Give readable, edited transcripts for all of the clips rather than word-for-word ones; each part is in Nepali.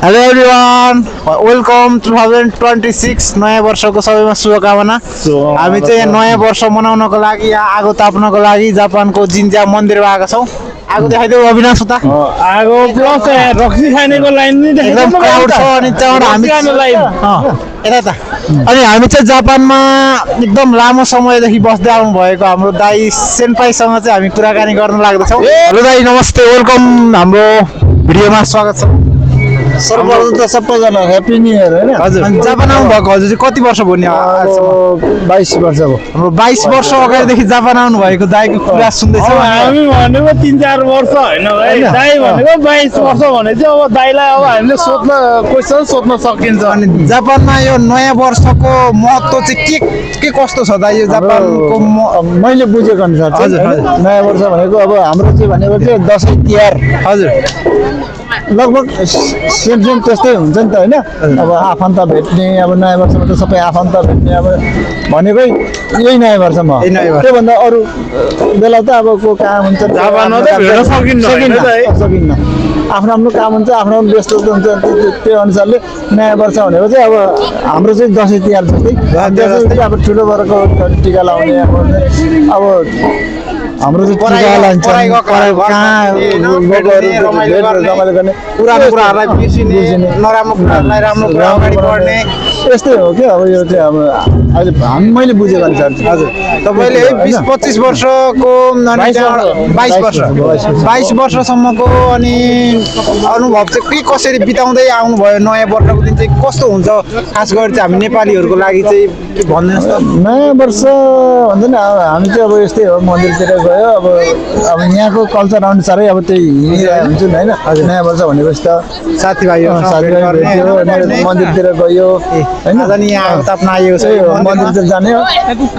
हेलो एभ्रिवान वेलकम 2026 नयाँ वर्षको सबैमा शुभकामना। हामी चाहिँ यहाँ नयाँ वर्ष मनाउनको लागि यहाँ आगो ताप्नको लागि जापानको जिन्जा मन्दिरमा आएका छौँ। आगो देखाइदेऊ अविनाश उता आगो प्लस रक्सी खानेको लाइन नि एकदम क्राउड छ। अनि त्यहाँबाट हामी यता अनि हामी चाहिँ जापानमा एकदम लामो समयदेखि बस्दै आउनु भएको हाम्रो दाई सेन्पाईसँग चाहिँ हामी कुराकानी गर्न लाग्दछौँ। हेलो दाई नमस्ते, वेलकम हाम्रो भिडियोमा स्वागत छ। सर्वप्रथम त सबैजना ह्याप्पी न्यू इयर हैन। हजुर जापान आउनु भएको हजुर चाहिँ कति वर्ष भयो नि? 22 वर्ष भयो। हाम्रो 22 वर्ष अगाडिदेखि जापान आउनु भएको दाइको कुरा सुन्दैछौँ। हामी भनेको 3-4 वर्ष हैन भाइ, दाइ भनेको 22 वर्ष भने चाहिँ अब दाइलाई अब हामीले क्वेशन सोध्न सकिन्छ। अनि जापानमा यो नयाँ वर्षको महत्त्व चाहिँ के कस्तो छ दाइ? यो जापानको मैले बुझेको अनुसार चाहिँ नयाँ वर्ष भनेको अब हाम्रो चाहिँ भनेको चाहिँ दसैँ तिहार हजुर लगभग सेम त्यस्तै हुन्छ नि त हैन। अब आफन्त भेट्ने, अब नयाँ वर्षमा त सबै आफन्त भेट्ने, अब भनेकै यही नयाँ वर्षमा हो। त्योभन्दा अरू बेला त अब को काम हुन्छ सकिन्न, आफ्नो आफ्नो काम हुन्छ, आफ्नो आफ्नो व्यस्त हुन्छ। त्यो अनुसारले नयाँ वर्ष भनेको चाहिँ अब हाम्रो चाहिँ दसैँ तिहार जस्तै अब ठुलो बडाको टिका लाउने, अब हाम्रो चाहिँ टिका लान्छ, रमाइलो गर्ने, पुरानो कुराहरूलाई बिर्सिने, नराम्रो कुराहरूलाई राम्रो कुरा अगाडि बढ्ने, यस्तै हो कि अब यो चाहिँ अब अहिले मैले बुझेको अनुसार। हजुर तपाईँले 20-25 वर्षको 22 वर्षसम्मको अनि अनुभव चाहिँ के कसरी बिताउँदै आउनुभयो? नयाँ वर्षको दिन चाहिँ कस्तो हुन्छ खास गरी चाहिँ हामी नेपालीहरूको लागि चाहिँ के भन्नुहोस् त? नयाँ वर्ष भन्छ नि हामी चाहिँ अब यस्तै हो, मन्दिरतिर गयो, अब यहाँको कल्चर अनुसारै अब त्यही हिँडिरहेको हुन्छ नि होइन। हजुर नयाँ वर्ष भनेपछि त साथीभाइ भेट्यो, मन्दिरतिर गयो होइन, यहाँ ताप्न आइएको छ, मन्दिरतिर जाने हो।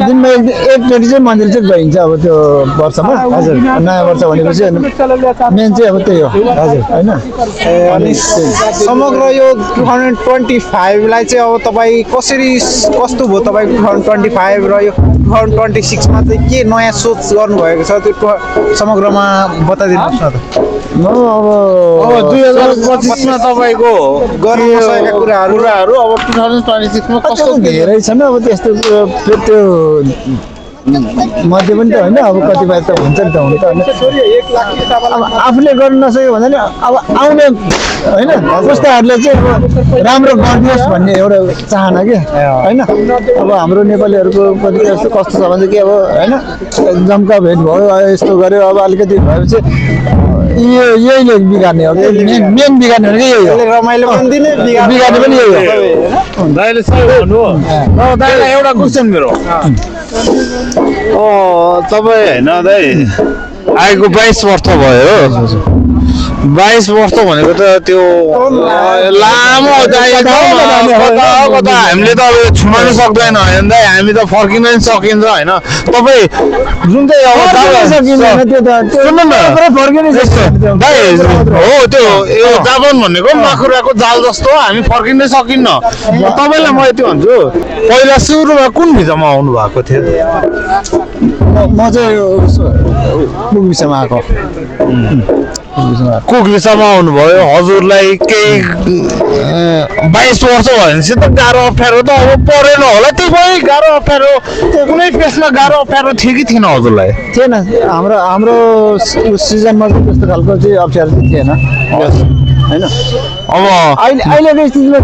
दिनमा एकचोटि चाहिँ मन्दिर चाहिँ गइन्छ अब त्यो वर्षमा। हजुर नयाँ वर्ष भनेपछि मेन चाहिँ अब त्यही हो। हजुर होइन। अनि समग्र यो 2025लाई चाहिँ अब तपाईँ कस्तो भयो तपाईँको 2025 र यो 2026मा चाहिँ के नयाँ सोच गर्नुभएको छ त्यो समग्रमा बताइदिनुहोस् न त। म अब 2025मा तपाईँको गर्नु नसकेका कुराहरू अब 2026मा कस्तो धेरै छन्। अब त्यस्तो त्यो मध्ये पनि त होइन, अब कतिपय त हुन्छ नि त, हुनु त होइन। अब आफूले गर्नु नसक्यो भने अब आउने होइन पुस्ताहरूले चाहिँ अब राम्रो गरिदियोस् भन्ने एउटा चाहना के होइन। अब हाम्रो नेपालीहरूको कति कस्तो छ भने कि अब होइन जम्का भेट भयो, यस्तो गऱ्यो, अब अलिकति भएपछि यहीले बिगार्ने हो। मेन बिगार्ने भनेको यही हो, रमाइलो पनि दिने बिगार्ने पनि यही हो। दाइले सही भन्नु हो। दाइलाई एउटा क्वेसन मेरो, तपाईँ होइन दाइ आएको 22 वर्ष भयो। 22 वर्ष भनेको त त्यो लामो कता हामीले त अब छुन सक्दैन होइन दाइ, हामी त फर्किन पनि सकिन्छ होइन। तपाईँ जुन चाहिँ दाइ हो त्यो यो जापान भनेको माकुराको जाल जस्तो, हामी फर्किनै सकिन्न। तपाईँलाई म यति भन्छु, पहिला सुरुमा कुन भिजामा आउनु भएको थियो? म चाहिँ कुक भिसामा आएको। कुक भिसामा आउनुभयो। हजुरलाई केही 22 वर्ष भनेपछि त गाह्रो अप्ठ्यारो त अब परेन होला। त्यही पनि गाह्रो अप्ठ्यारो कुनै पेसमा गाह्रो अप्ठ्यारो थियो कि थिएन हजुरलाई? थिएन, हाम्रो सिजनमा चाहिँ त्यस्तो खालको चाहिँ अप्ठ्यारो चाहिँ थिएन होइन। अब अहिलेको स्थितिमा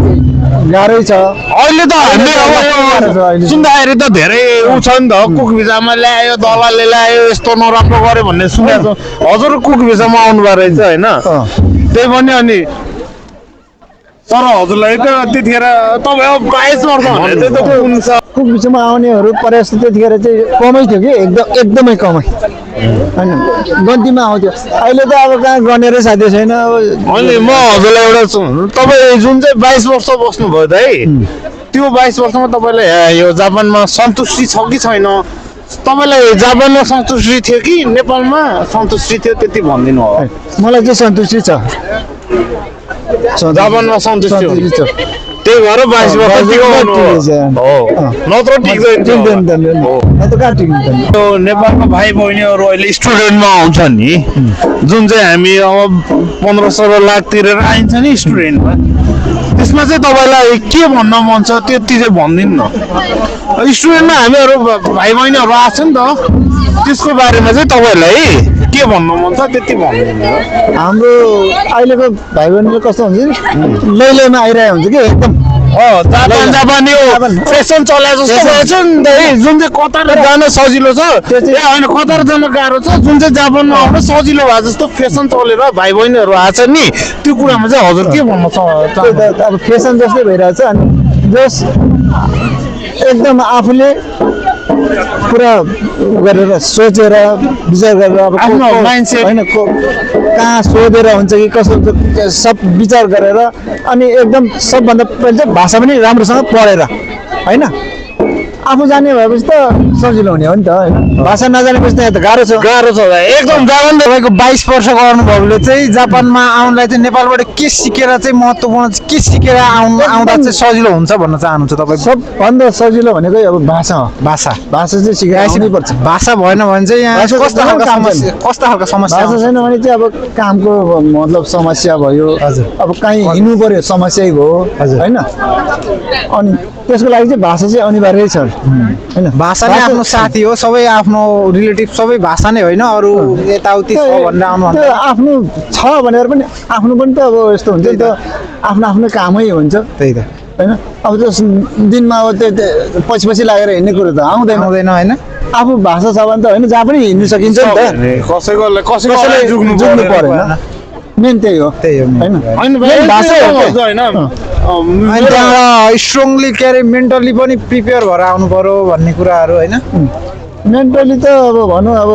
गाह्रै छ। अहिले त हामीले सुन्दाखेरि त धेरै ऊ छ नि त, कुक भिजामा ल्यायो, दलालले ल्यायो, यस्तो नराम्रो गर्यो भन्ने सुनेको छ। हजुर कुक भिजामा आउनु भएको रहेछ होइन? त्यही पनि अनि तर हजुरलाई त त्यतिखेर तपाईँ अब 22 वर्ष भने चाहिँ त कुन छ कुक भिसामा आउनेहरू प्रयास त्यतिखेर चाहिँ कमै थियो कि एकदमै कमै होइन, गन्तीमा आउँथ्यो। अहिले त अब कहाँ गनेरै साध्य छैन। अहिले म हजुरलाई एउटा तपाईँ जुन चाहिँ 22 वर्ष बस्नुभयो त है, त्यो 22 वर्षमा तपाईँलाई यो जापानमा सन्तुष्टि छ कि छैन? तपाईँलाई जापानमा सन्तुष्टि थियो कि नेपालमा सन्तुष्टि थियो, त्यति भनिदिनु हो। मलाई चाहिँ सन्तुष्टि छ। जापानमा सन्तुष्टि हुनु। 37 छ। त्यही भएर 22 वर्ष टिकाउनु हो। नत्र टिक्दैन त्यो। त कहाँ टिक्नु त यो नेपालको भाइ बहिनीहरू अहिले स्टुडेन्टमा आउँछ नि, जुन चाहिँ हामी अब 15-16 लाख तिरेर आइन्छ नि स्टुडेन्टमा, त्यसमा चाहिँ तपाईँलाई के भन्न मन छ त्यति चाहिँ भनिदिनु न। स्टुडेन्टमा हामीहरू भाइ बहिनीहरू आएको छ नि त, त्यसको बारेमा चाहिँ तपाईँलाई के भन्न मन छ त्यति भनिदिनु। हाम्रो अहिलेको भाइ बहिनीले कस्तो हुन्छ लैलैमा आइरहेको हुन्छ कि एकदम जापानी फेसन चलाए जस्तो भएछ नि त, जुन चाहिँ कतार जान सजिलो छ होइन, कतार जान गाह्रो छ, जुन चाहिँ जापानमा आउन सजिलो भए जस्तो फेसन चलेर भाइ बहिनीहरू आएको छ नि, त्यो कुरामा चाहिँ हजुर के भन्न चाहनुहुन्छ? अब फेसन जस्तै भइरहेछ अनि जस एकदम आफूले पुरा गरेर सोचेर विचार गरेर अब आफ्नो mindset। होइन कहाँ सोधेर हुन्छ कि कसो हुन्छ सब विचार गरेर अनि एकदम सबभन्दा पहिले चाहिँ भाषा पनि राम्रोसँग पढेर होइन आफू जाने भएपछि त सजिलो हुने हो नि त होइन भाषा नजानेपछि त यहाँ त गाह्रो छ भाइ, एकदम जापान तपाईँको 22 वर्ष गर्नुभयोले चाहिँ जापानमा आउनलाई चाहिँ नेपालबाट के सिकेर चाहिँ महत्त्वपूर्ण चाहिँ के सिकेर आउँदा चाहिँ सजिलो हुन्छ भन्न चाहनुहुन्छ तपाईँ? सबभन्दा सजिलो भनेकै अब भाषा हो भाषा भाषा चाहिँ सिकाइ पर्छ भाषा भएन भने चाहिँ यहाँ भाषा कस्तो खालको काम समस्या कस्तो खालको समस्या भाषा आउँछ? छैन भने चाहिँ अब कामको मतलब समस्या भयो अब कहीँ हिँड्नु पर्यो समस्यै भयो होइन अनि त्यसको लागि चाहिँ भाषा चाहिँ अनिवार्य छ होइन भाषा नै आफ्नो साथी हो, सबै आफ्नो रिलेटिभ सबै भाषा नै होइन, अरू यताउति छ भनेर आउनु त्यो आफ्नो छ भनेर पनि आफ्नो पनि त अब यस्तो हुन्छ नि त आफ्नो आफ्नो कामै हुन्छ त्यही त होइन अब त्यो दिनमा अब त्यो पछि लागेर हिँड्ने कुरो त आउँदैन आउँदैन होइन। आफू भाषा छ भने त होइन जहाँ पनि हिँड्नु सकिन्छ नि त कसैलाई जुग्नु परेन मेन त्यही हो त्यही हो होइन होइन भाषा अनि त्यहाँ स्ट्रङली के अरे मेन्टली पनि प्रिपेयर भएर आउनु पर्यो भन्ने कुराहरू होइन। मेन्टली त अब भनौँ अब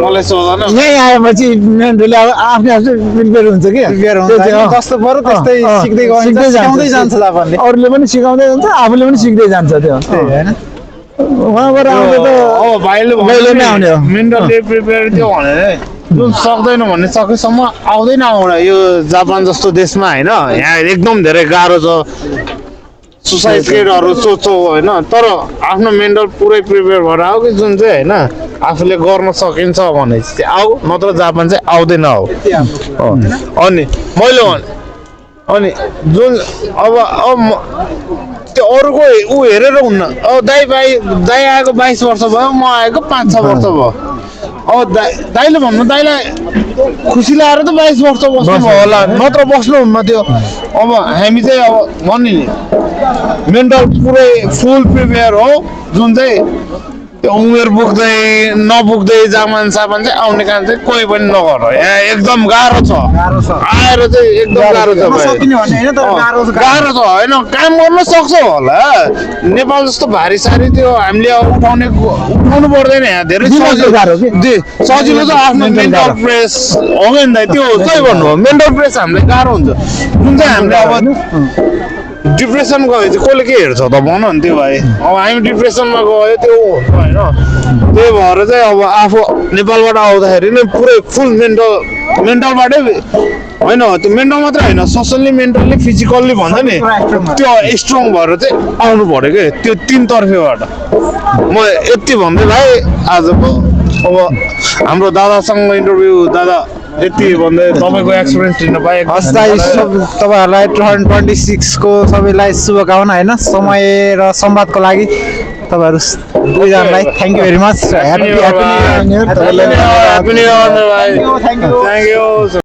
मलाई सोध्न यहीँ आएपछि मेन्टली अब आफ्नै आफै प्रिपेयर हुन्छ कि प्रिपेयर हुन्छ जस्तो पर्यो त्यस्तै सिक्दै सिकाउँदै जान्छ जापानले, अरूले पनि सिकाउँदै जान्छ आफूले पनि सिक्दै जान्छ त्यो होइन। उहाँबाट आउँदा त अब भाइले भाइले नै आउने हो मेन्टली प्रिपेयर थियो भने जुन सक्दैन भन्ने सकेसम्म आउँदैन आउन यो जापान जस्तो देशमा होइन, यहाँ एकदम धेरै गाह्रो छ सुसाइडहरू सोच्छौ होइन, तर आफ्नो मेन्टल पुरै प्रिपेयर भएर आऊ कि जुन चाहिँ होइन आफूले गर्न सकिन्छ भने चाहिँ आऊ, नत्र जापान चाहिँ आउँदैन हो। अनि मैले अनि जुन अब त्यो अरूको ऊ हेरेर हुन्न, अब दाइ आएको 22 वर्ष भयो, म आएको 5-6 वर्ष भयो, अब दाइले भन्नु दाइलाई खुसी लागेर त 22 वर्ष बस्नु भयो होला, नत्र बस्नुहुन्न थियो। अब हामी चाहिँ अब भन्ने नि मेन्टल पुरै फुल प्रिपेयर हो, जुन चाहिँ त्यो उमेर पुग्दै नपुग्दै जापान चाहिँ आउने काम चाहिँ कोही पनि नगर, यहाँ एकदम गाह्रो छ आएर चाहिँ एकदम गाह्रो छ गाह्रो छ होइन, काम गर्न सक्छ होला, नेपाल जस्तो भारी सारी त्यो हामीले उठाउनु पर्दैन, यहाँ धेरै सजिलो छ आफ्नो मेन्टल प्रेस हो नि त, त्यो चाहिँ भन्नु हो मेन्टल प्रेस हामीले गाह्रो हुन्छ, जुन चाहिँ हामीले अब डिप्रेसन गयो चाहिँ कसले के हेर्छ त भन नि त्यो भाइ, अब हामी डिप्रेसनमा गयो त्यो होइन, त्यही भएर चाहिँ अब आफू नेपालबाट आउँदाखेरि नै पुरै फुल मेन्टलबाटै होइन, त्यो मेन्टल मात्रै होइन सोसल्ली मेन्टल्ली फिजिकल्ली भन्छ नि त्यो स्ट्रङ भएर चाहिँ आउनु पऱ्यो कि त्यो 3 तर्फबाट। म यति भन्दै भाइ आजको अब हाम्रो दादासँग इन्टरभ्यू दादा यति भन्दै तपाईँको एक्सपिरियन्स लिन पाएँ। हस् दाइ, तपाईँहरूलाई 2026 को सबैलाई शुभकामना होइन, समय र संवादको लागि तपाईँहरू दुईजनालाई thank you very much, happy new year. New year भाइ, थ्याङ्क यू।